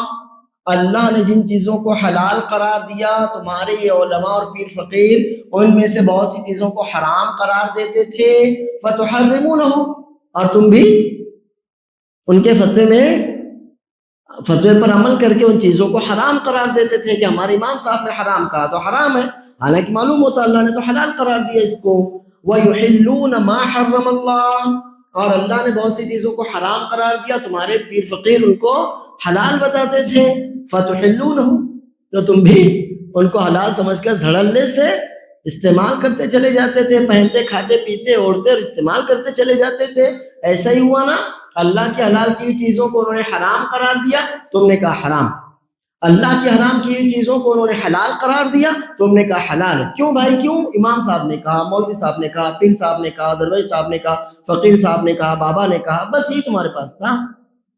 اللہ نے جن چیزوں کو حلال قرار دیا، تمہارے یہ علماء اور پیر فقیر ان میں سے بہت سی چیزوں کو حرام قرار دیتے تھے، فتحرمونہ، اور تم بھی ان کے فتوے پر عمل کر کے ان چیزوں کو حرام قرار دیتے تھے کہ ہمارے امام صاحب نے حرام کہا تو حرام ہے، حالانکہ معلوم ہوتا اللہ نے تو حلال قرار دیا اس کو۔ وَيُحِلُّونَ مَا حَرَّمَ اللَّهُ، اور اللہ نے بہت سی چیزوں کو حرام قرار دیا، تمہارے پیر فقیر ان کو حلال بتاتے تھے، فَتُحِلُّونَهُ، تو تم بھی ان کو حلال سمجھ کر دھڑلے سے استعمال کرتے چلے جاتے تھے، پہنتے کھاتے پیتے اوڑھتے اور استعمال کرتے چلے جاتے تھے۔ ایسا ہی ہوا نا، اللہ کی حلال کی ہوئی چیزوں کو انہوں نے حرام قرار دیا، تم نے کہا حرام، اللہ کی حرام کی ہوئی چیزوں کو انہوں نے حلال قرار دیا، تم نے کہا حلال ہے۔ کیوں بھائی کیوں؟ امام صاحب نے کہا، مولوی صاحب نے کہا، پیر صاحب نے کہا، درویش صاحب نے کہا، فقیر صاحب نے کہا، بابا نے کہا، بس یہ تمہارے پاس تھا۔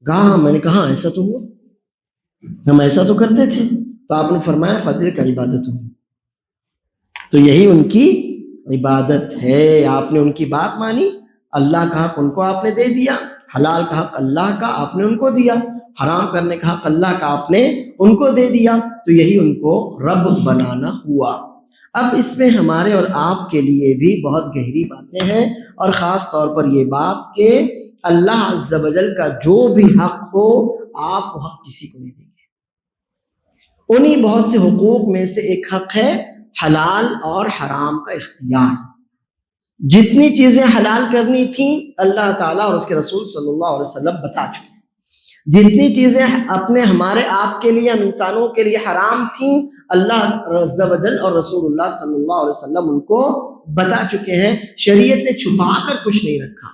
کہا میں نے کہا ایسا تو ہوا، ہم ایسا تو کرتے تھے، تو آپ نے فرمایا فضل کا عبادت ہو، تو یہی ان کی عبادت ہے۔ آپ نے ان کی بات مانی، اللہ کا حق ان کو آپ نے دے دیا، حلال کا حق اللہ کا آپ نے ان کو دیا، حرام کرنے کا حق اللہ کا آپ نے ان کو دے دیا، تو یہی ان کو رب بنانا ہوا۔ اب اس میں ہمارے اور آپ کے لیے بھی بہت گہری باتیں ہیں، اور خاص طور پر یہ بات کہ اللہ عز و جل کا جو بھی حق ہو آپ وہ حق کسی کو نہیں دیں گے۔ انہی بہت سے حقوق میں سے ایک حق ہے حلال اور حرام کا اختیار۔ جتنی چیزیں حلال کرنی تھیں اللہ تعالیٰ اور اس کے رسول صلی اللہ علیہ وسلم بتا چکے، جتنی چیزیں اپنے ہمارے آپ کے لیے، ہم انسانوں کے لیے حرام تھیں اللہ عز و جل اور رسول اللہ صلی اللہ علیہ وسلم ان کو بتا چکے ہیں۔ شریعت نے چھپا کر کچھ نہیں رکھا،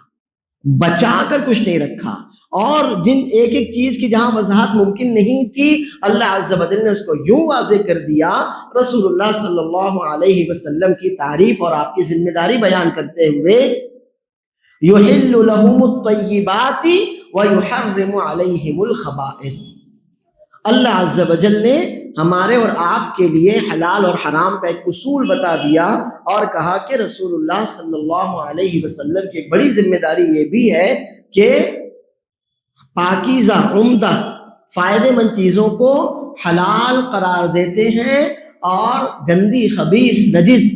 بچا کر کچھ نہیں رکھا، اور جن ایک ایک چیز کی جہاں وضاحت ممکن نہیں تھی اللہ عز و جل نے اس کو یوں واضح کر دیا۔ رسول اللہ صلی اللہ علیہ وسلم کی تعریف اور آپ کی ذمہ داری بیان کرتے ہوئے یحل لهم الطیبات ویحرم علیہم الخبائث، اللہ عز و جل نے ہمارے اور آپ کے لیے حلال اور حرام کا ایک اصول بتا دیا، اور کہا کہ رسول اللہ صلی اللہ علیہ وسلم کی ایک بڑی ذمہ داری یہ بھی ہے کہ پاکیزہ، عمدہ، فائدہ مند چیزوں کو حلال قرار دیتے ہیں، اور گندی، خبیث، نجس،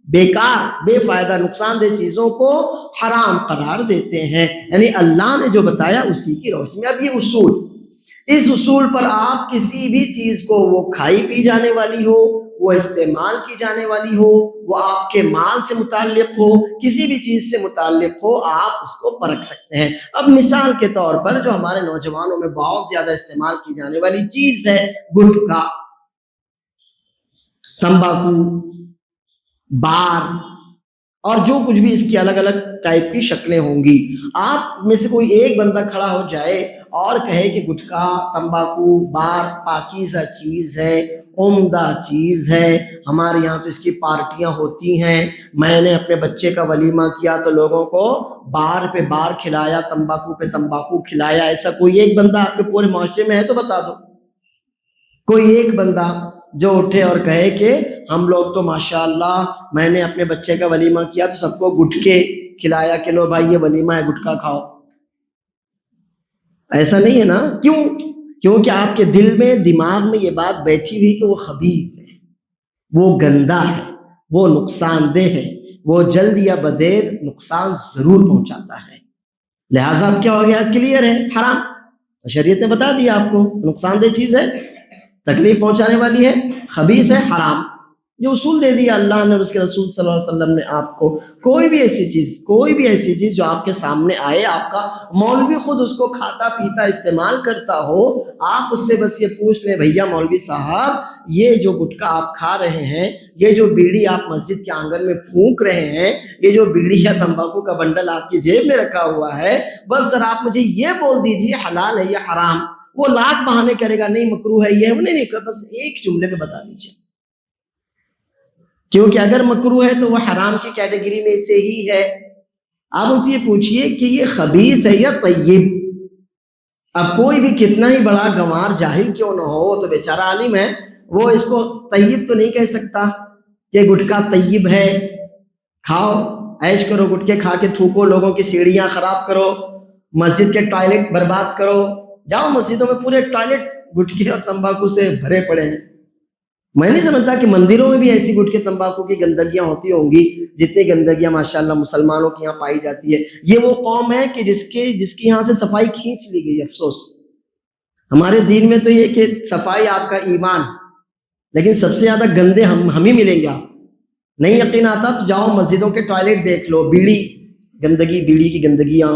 بیکار، بے فائدہ، نقصان دہ چیزوں کو حرام قرار دیتے ہیں۔ یعنی اللہ نے جو بتایا اسی کی روشنی میں اب یہ اصول، اس اصول پر آپ کسی بھی چیز کو، وہ کھائی پی جانے والی ہو، وہ استعمال کی جانے والی ہو، وہ آپ کے مال سے متعلق ہو، کسی بھی چیز سے متعلق ہو، آپ اس کو پرکھ سکتے ہیں۔ اب مثال کے طور پر جو ہمارے نوجوانوں میں بہت زیادہ استعمال کی جانے والی چیز ہے گٹکا، تمباکو، بار، اور جو کچھ بھی اس کی الگ الگ ٹائپ کی شکلیں ہوں گی، آپ میں سے کوئی ایک بندہ کھڑا ہو جائے اور کہے کہ گٹکا، تمباکو، بار پاکیزہ چیز ہے، عمدہ چیز ہے، ہمارے یہاں تو اس کی پارٹیاں ہوتی ہیں، میں نے اپنے بچے کا ولیمہ کیا تو لوگوں کو بار پہ بار کھلایا، تمباکو پہ تمباکو کھلایا، ایسا کوئی ایک بندہ آپ کے پورے معاشرے میں ہے تو بتا دو، کوئی ایک بندہ جو اٹھے اور کہے کہ ہم لوگ تو ماشاءاللہ، میں نے اپنے بچے کا ولیمہ کیا تو سب کو گٹکے کھلایا کہ لو بھائی یہ ولیمہ ہے، گٹکا کھاؤ۔ ایسا نہیں ہے نا؟ کیوں؟ کیونکہ آپ کے دل میں، دماغ میں یہ بات بیٹھی ہوئی کہ وہ خبیث ہے، وہ گندا ہے، وہ نقصان دہ ہے، وہ جلد یا بدیر نقصان ضرور پہنچاتا ہے، لہٰذا اب کیا ہو گیا؟ کلیئر ہے، حرام۔ شریعت نے بتا دیا آپ کو نقصان دہ چیز ہے، تکلیف پہنچانے والی ہے، خبیث ہے، حرام۔ یہ اصول دے دیا اللہ نے اور اس کے رسول صلی اللہ علیہ وسلم نے آپ کو۔ کوئی بھی ایسی چیز جو آپ کے سامنے آئے، آپ کا مولوی خود اس کو کھاتا پیتا استعمال کرتا ہو، آپ اس سے بس یہ پوچھ لیں، بھیا مولوی صاحب یہ جو گٹکا آپ کھا رہے ہیں، یہ جو بیڑی آپ مسجد کے آنگن میں پھونک رہے ہیں، یہ جو بیڑی یا تمباکو کا بنڈل آپ کی جیب میں رکھا ہوا ہے، بس ذرا آپ مجھے یہ بول دیجئے حلال ہے یا حرام۔ وہ لاکھ بہانے کرے گا، نہیں مکروہ ہے، یہ نہیں، بس ایک جملے میں بتا دیجئے، کیونکہ اگر مکروہ ہے تو وہ حرام کی کیٹیگری میں سے ہی ہے۔ آپ ان سے یہ پوچھئے کہ یہ خبیث ہے یا طیب۔ اب کوئی بھی کتنا ہی بڑا گنوار جاہل کیوں نہ ہو، تو بیچارہ عالم ہے، وہ اس کو طیب تو نہیں کہہ سکتا کہ گٹکا طیب ہے، کھاؤ، عیش کرو، گٹکے کھا کے تھوکو، لوگوں کی سیڑھیاں خراب کرو، مسجد کے ٹوائلٹ برباد کرو، جاؤ مسجدوں میں پورے ٹوائلٹ گٹکے اور تمباکو سے بھرے پڑے ہیں۔ میں نہیں سمجھتا کہ مندروں میں بھی ایسی گٹکے تمباکو کی گندگیاں ہوتی ہوں گی جتنی گندگیاں ماشاءاللہ مسلمانوں کی یہاں پائی جاتی ہے۔ یہ وہ قوم ہے کہ جس کی یہاں سے صفائی کھینچ لی گئی، افسوس۔ ہمارے دین میں تو یہ کہ صفائی آپ کا ایمان، لیکن سب سے زیادہ گندے ہم ہی ملیں گے۔ آپ نہیں یقین آتا تو جاؤ مسجدوں کے ٹوائلٹ دیکھ لو، بیڑی کی گندگیاں،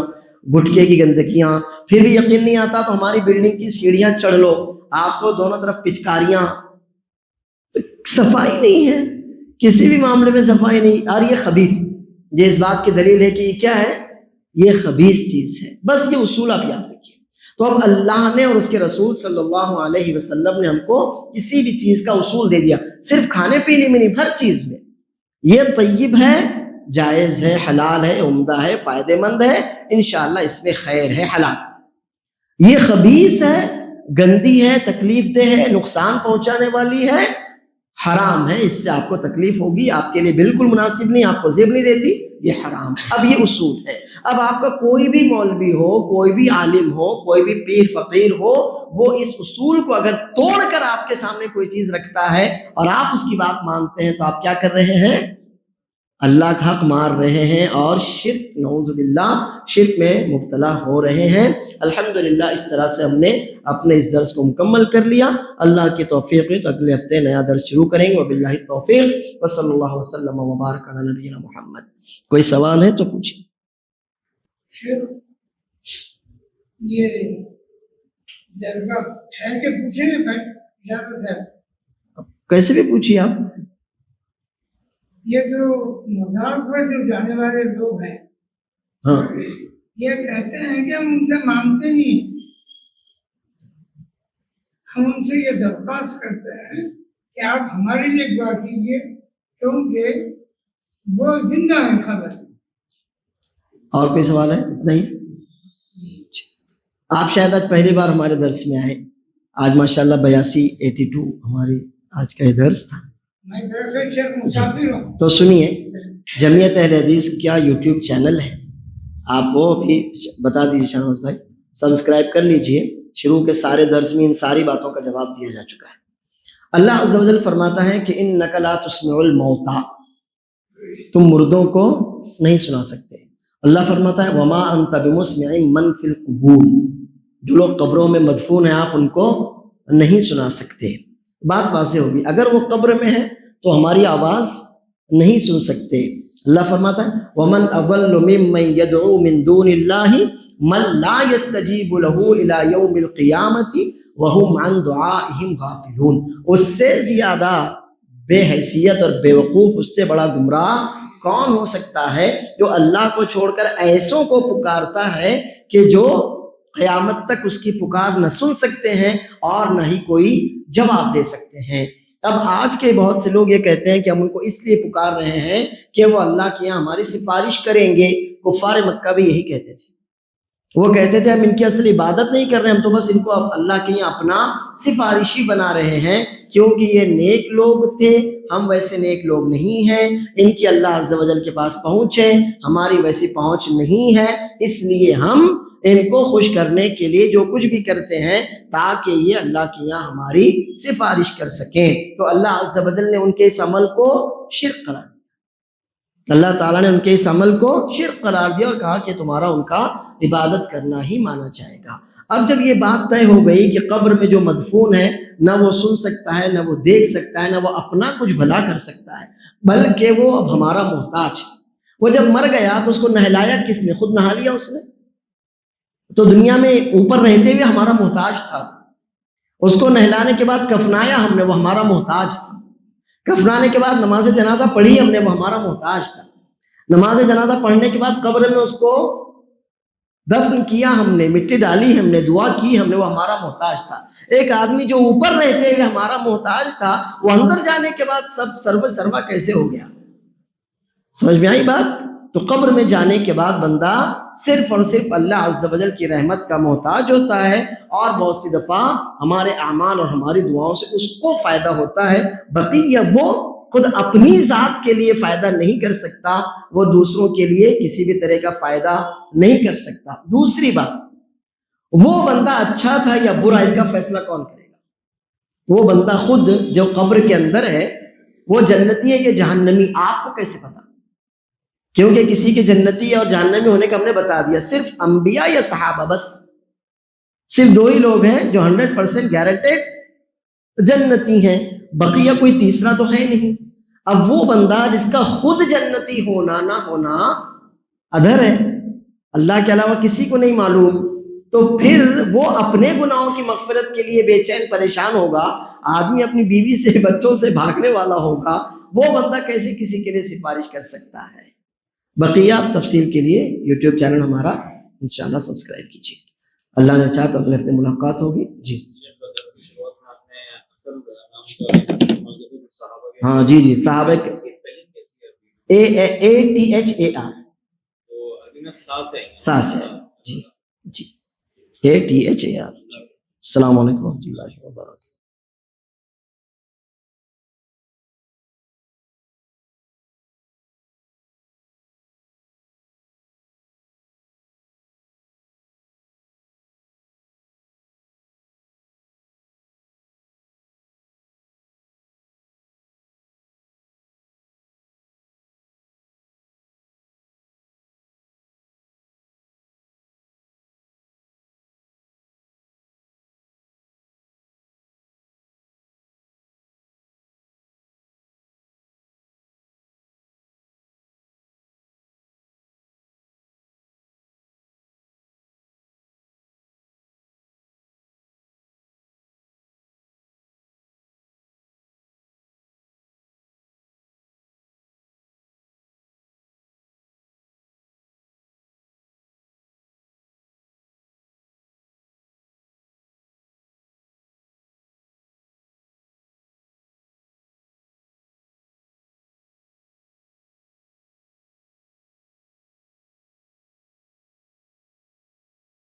گٹکے کی گندگیاں۔ پھر بھی یقین نہیں آتا تو ہماری بلڈنگ کی سیڑھیاں چڑھ لو، آپ کو دونوں طرف پچکاریاں، صفائی نہیں ہے، کسی بھی معاملے میں صفائی نہیں۔ اور یہ خبیث، یہ اس بات کی دلیل ہے کہ یہ کیا ہے؟ یہ خبیث چیز ہے۔ بس یہ اصول آپ یاد رکھیے۔ تو اب اللہ نے اور اس کے رسول صلی اللہ علیہ وسلم نے ہم کو کسی بھی چیز کا اصول دے دیا، صرف کھانے پینے میں نہیں، ہر چیز میں۔ یہ طیب ہے، جائز ہے، حلال ہے، عمدہ ہے، فائدہ مند ہے، انشاءاللہ اس میں خیر ہے، حلال۔ یہ خبیث ہے، گندی ہے، تکلیف دہ ہے، نقصان پہنچانے والی ہے، حرام ہے، اس سے آپ کو تکلیف ہوگی، آپ کے لیے بالکل مناسب نہیں، آپ کو زیب نہیں دیتی، یہ حرام۔ اب یہ اصول ہے۔ اب آپ کا کوئی بھی مولوی ہو، کوئی بھی عالم ہو، کوئی بھی پیر فقیر ہو، وہ اس اصول کو اگر توڑ کر آپ کے سامنے کوئی چیز رکھتا ہے اور آپ اس کی بات مانتے ہیں تو آپ کیا کر رہے ہیں؟ اللہ کا حق مار رہے ہیں اور شرک، نعوذ باللہ، شرک میں مبتلا ہو رہے ہیں۔ الحمدللہ اس طرح سے ہم نے اپنے اس درس کو مکمل کر لیا۔ اللہ کی توفیق ہے تو اگلے ہفتے نیا درس شروع کریں گے۔ وباللہ التوفیق، وصلی اللہ وسلم وبارک علی نبینا محمد۔ کوئی سوال ہے تو پوچھیں۔ یہ جذبہ ٹھہر کے پوچھیں گے، اجازت ہے؟ کیسے بھی پوچھیے آپ۔ یہ جو مزار پر جو جانے والے لوگ ہیں، ہاں، یہ کہتے ہیں کہ ہم ان سے مانگتے نہیں ہیں، ہم ان سے یہ درخواست کرتے ہیں کہ آپ ہمارے لیے دعا کیجیے، کیونکہ وہ زندہ ہے خبر۔ اور کوئی سوال ہے؟ اتنا ہی؟ آپ شاید آج پہلی بار ہمارے درس میں آئے، آج ماشاءاللہ 82 ہماری آج کا یہ درس تھا۔ میں دراصل شیخ مسافر ہوں۔ تو سنیے، جمعیت اہل حدیث کیا یوٹیوب چینل ہے، آپ وہ بھی بتا دیجیے شاہنواز بھائی، سبسکرائب کر لیجئے۔ شروع کے سارے درس میں ان ساری باتوں کا جواب دیا جا چکا ہے۔ اللہ عز و جل فرماتا ہے کہ انک لا تسمع الموتى، تم مردوں کو نہیں سنا سکتے۔ اللہ فرماتا ہے وما انت بمسمع من فی القبور، جو لوگ قبروں میں مدفون ہیں آپ ان کو نہیں سنا سکتے۔ بات واضح ہوگی، اگر وہ قبر میں ہے تو ہماری آواز نہیں سن سکتے۔ اللہ فرماتا ہے ومن اضل ممن يدعو من دون اللہ من لا يستجیب له الى یوم القیامۃ وهم عن دعائهم غافلون، اس سے زیادہ بے حیثیت اور بے وقوف، اس سے بڑا گمراہ کون ہو سکتا ہے جو اللہ کو چھوڑ کر ایسوں کو پکارتا ہے کہ جو قیامت تک اس کی پکار نہ سن سکتے ہیں اور نہ ہی کوئی جواب دے سکتے ہیں۔ اب آج کے بہت سے لوگ یہ کہتے ہیں کہ ہم ان کو اس لیے پکار رہے ہیں کہ وہ اللہ کے یہاں ہماری سفارش کریں گے۔ کفار مکہ بھی یہی کہتے تھے، وہ کہتے تھے ہم ان کی اصل عبادت نہیں کر رہے، ہم تو بس ان کو اللہ کے یہاں اپنا سفارشی بنا رہے ہیں، کیونکہ یہ نیک لوگ تھے، ہم ویسے نیک لوگ نہیں ہیں، ان کی اللہ عز و جل کے پاس پہنچ ہے، ہماری ویسی پہنچ نہیں ہے، اس لیے ہم ان کو خوش کرنے کے لیے جو کچھ بھی کرتے ہیں تاکہ یہ اللہ کے یہاں ہماری سفارش کر سکیں۔ تو اللہ عز و جل نے ان کے اس عمل کو شرک قرار دیا، اللہ تعالیٰ نے ان کے اس عمل کو شرک قرار دیا اور کہا کہ تمہارا ان کا عبادت کرنا ہی مانا جائے گا۔ اب جب یہ بات طے ہو گئی کہ قبر میں جو مدفون ہے نہ وہ سن سکتا ہے، نہ وہ دیکھ سکتا ہے، نہ وہ اپنا کچھ بھلا کر سکتا ہے، بلکہ وہ اب ہمارا محتاج ہے۔ وہ جب مر گیا تو اس کو نہلایا کس نے؟ خود نہا لیا اس نے، تو دنیا میں اوپر رہتے ہوئے ہمارا محتاج تھا، اس کو نہلانے کے بعد کفنایا ہم نے، وہ ہمارا محتاج تھا، کفنانے کے بعد نماز جنازہ پڑھی ہم نے، وہ ہمارا محتاج تھا، نماز جنازہ پڑھنے کے بعد قبر میں اس کو دفن کیا ہم نے، مٹی ڈالی ہم نے، دعا کی ہم نے، وہ ہمارا محتاج تھا۔ ایک آدمی جو اوپر رہتے ہوئے ہمارا محتاج تھا، وہ اندر جانے کے بعد سب سروا کیسے ہو گیا؟ سمجھ میں آئی بات؟ تو قبر میں جانے کے بعد بندہ صرف اور صرف اللہ عز و جل کی رحمت کا محتاج ہوتا ہے، اور بہت سی دفعہ ہمارے اعمال اور ہماری دعاؤں سے اس کو فائدہ ہوتا ہے، بقیہ وہ خود اپنی ذات کے لیے فائدہ نہیں کر سکتا، وہ دوسروں کے لیے کسی بھی طرح کا فائدہ نہیں کر سکتا۔ دوسری بات، وہ بندہ اچھا تھا یا برا، اس کا فیصلہ کون کرے گا؟ وہ بندہ خود جو قبر کے اندر ہے وہ جنتی ہے یا جہنمی، آپ کو کیسے پتا؟ کیونکہ کسی کے جنتی اور جہنمی ہونے کا ہم نے بتا دیا، صرف انبیاء یا صحابہ، بس صرف دو ہی لوگ ہیں جو 100% گارنٹیڈ جنتی ہیں، بقیہ کوئی تیسرا تو ہے نہیں۔ اب وہ بندہ جس کا خود جنتی ہونا نہ ہونا ادھر ہے، اللہ کے علاوہ کسی کو نہیں معلوم، تو پھر وہ اپنے گناہوں کی مغفرت کے لیے بے چین پریشان ہوگا، آدمی اپنی بیوی سے بچوں سے بھاگنے والا ہوگا، وہ بندہ کیسے کسی کے لیے سفارش کر سکتا ہے؟ بقیہ تفصیل کے لیے یوٹیوب چینل ہمارا انشاءاللہ سبسکرائب کیجیے۔ اللہ نے چاہا تو اگلے ہفتے ملاقات ہوگی۔ جی ہاں جی صحابہ ATHAR ساس ہے، جی ATHAR۔ السلام علیکم و رحمۃ اللہ وبرکاتہ۔